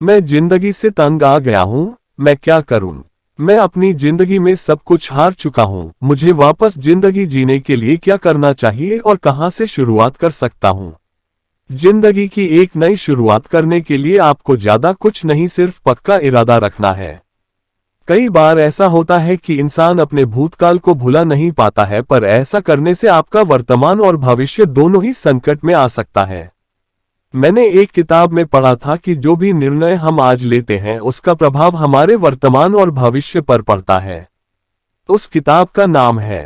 मैं जिंदगी से तंग आ गया हूँ, मैं क्या करूँ? मैं अपनी जिंदगी में सब कुछ हार चुका हूँ। मुझे वापस जिंदगी जीने के लिए क्या करना चाहिए और कहाँ से शुरुआत कर सकता हूँ? जिंदगी की एक नई शुरुआत करने के लिए आपको ज्यादा कुछ नहीं, सिर्फ पक्का इरादा रखना है। कई बार ऐसा होता है कि इंसान अपने भूतकाल को भुला नहीं पाता है, पर ऐसा करने से आपका वर्तमान और भविष्य दोनों ही संकट में आ सकता है। मैंने एक किताब में पढ़ा था कि जो भी निर्णय हम आज लेते हैं उसका प्रभाव हमारे वर्तमान और भविष्य पर पड़ता है। उस किताब का नाम है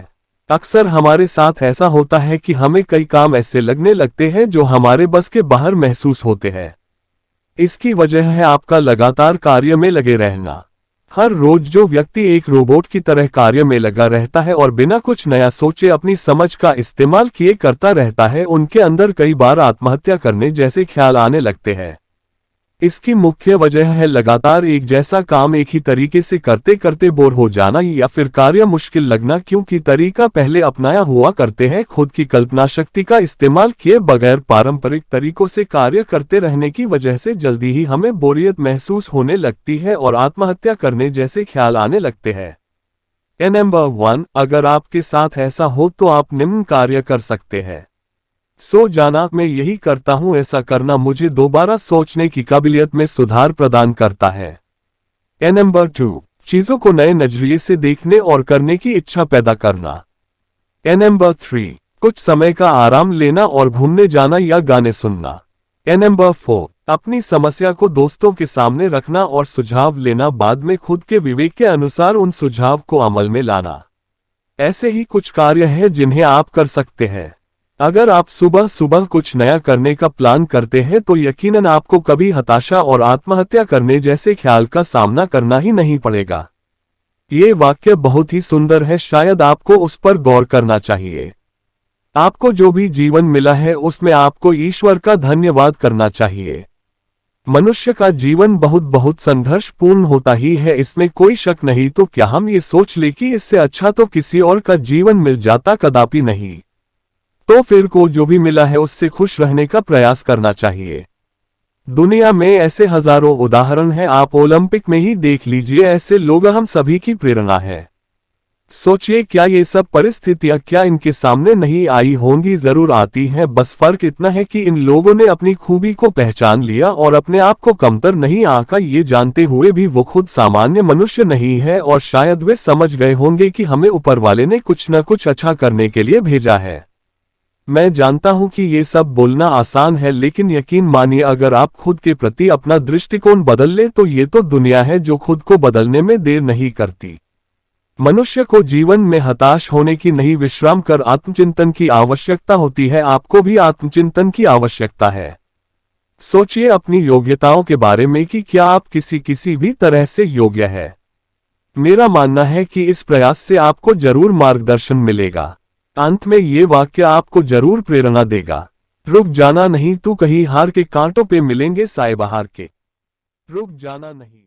अक्सर हमारे साथ ऐसा होता है कि हमें कई काम ऐसे लगने लगते हैं जो हमारे बस के बाहर महसूस होते हैं। इसकी वजह है आपका लगातार कार्य में लगे रहना। हर रोज जो व्यक्ति एक रोबोट की तरह कार्य में लगा रहता है और बिना कुछ नया सोचे अपनी समझ का इस्तेमाल किए करता रहता है, उनके अंदर कई बार आत्महत्या करने जैसे ख्याल आने लगते हैं। इसकी मुख्य वजह है लगातार एक जैसा काम एक ही तरीके से करते करते बोर हो जाना या फिर कार्य मुश्किल लगना, क्योंकि तरीका पहले अपनाया हुआ करते हैं। खुद की कल्पना शक्ति का इस्तेमाल किए बगैर पारंपरिक तरीकों से कार्य करते रहने की वजह से जल्दी ही हमें बोरियत महसूस होने लगती है और आत्महत्या करने जैसे ख्याल आने लगते हैं। नंबर 1, अगर आपके साथ ऐसा हो तो आप निम्न कार्य कर सकते हैं। सो जाना। मैं यही करता हूं। ऐसा करना मुझे दोबारा सोचने की काबिलियत में सुधार प्रदान करता है। नंबर 2, चीजों को नए नजरिए से देखने और करने की इच्छा पैदा करना। नंबर 3, कुछ समय का आराम लेना और घूमने जाना या गाने सुनना। नंबर 4, अपनी समस्या को दोस्तों के सामने रखना और सुझाव लेना, बाद में खुद के विवेक के अनुसार उन सुझाव को अमल में लाना। ऐसे ही कुछ कार्य हैं जिन्हें आप कर सकते हैं। अगर आप सुबह सुबह कुछ नया करने का प्लान करते हैं तो यकीनन आपको कभी हताशा और आत्महत्या करने जैसे ख्याल का सामना करना ही नहीं पड़ेगा। ये वाक्य बहुत ही सुंदर है, शायद आपको उस पर गौर करना चाहिए। आपको जो भी जीवन मिला है उसमें आपको ईश्वर का धन्यवाद करना चाहिए। मनुष्य का जीवन बहुत बहुत संघर्षपूर्ण होता ही है, इसमें कोई शक नहीं। तो क्या हम ये सोच ले कि इससे अच्छा तो किसी और का जीवन मिल जाता? कदापि नहीं। तो फिर को जो भी मिला है उससे खुश रहने का प्रयास करना चाहिए। दुनिया में ऐसे हजारों उदाहरण हैं, आप ओलंपिक में ही देख लीजिए, ऐसे लोग हम सभी की प्रेरणा है। सोचिए, क्या ये सब परिस्थितियां क्या इनके सामने नहीं आई होंगी? जरूर आती हैं, बस फर्क इतना है कि इन लोगों ने अपनी खूबी को पहचान लिया और अपने आप को कमतर नहीं आंका। ये जानते हुए भी वो खुद सामान्य मनुष्य नहीं है और शायद वे समझ गए होंगे कि हमें ऊपर वाले ने कुछ न कुछ अच्छा करने के लिए भेजा है। मैं जानता हूं कि ये सब बोलना आसान है, लेकिन यकीन मानिए अगर आप खुद के प्रति अपना दृष्टिकोण बदल ले तो ये तो दुनिया है जो खुद को बदलने में देर नहीं करती। मनुष्य को जीवन में हताश होने की नहीं, विश्राम कर आत्मचिंतन की आवश्यकता होती है। आपको भी आत्मचिंतन की आवश्यकता है। सोचिए अपनी योग्यताओं के बारे में कि क्या आप किसी भी तरह से योग्य है। मेरा मानना है कि इस प्रयास से आपको जरूर मार्गदर्शन मिलेगा। अंत में ये वाक्य आपको जरूर प्रेरणा देगा। रुक जाना नहीं, तू कहीं हार के कांटों पे मिलेंगे साए बहार के। रुक जाना नहीं।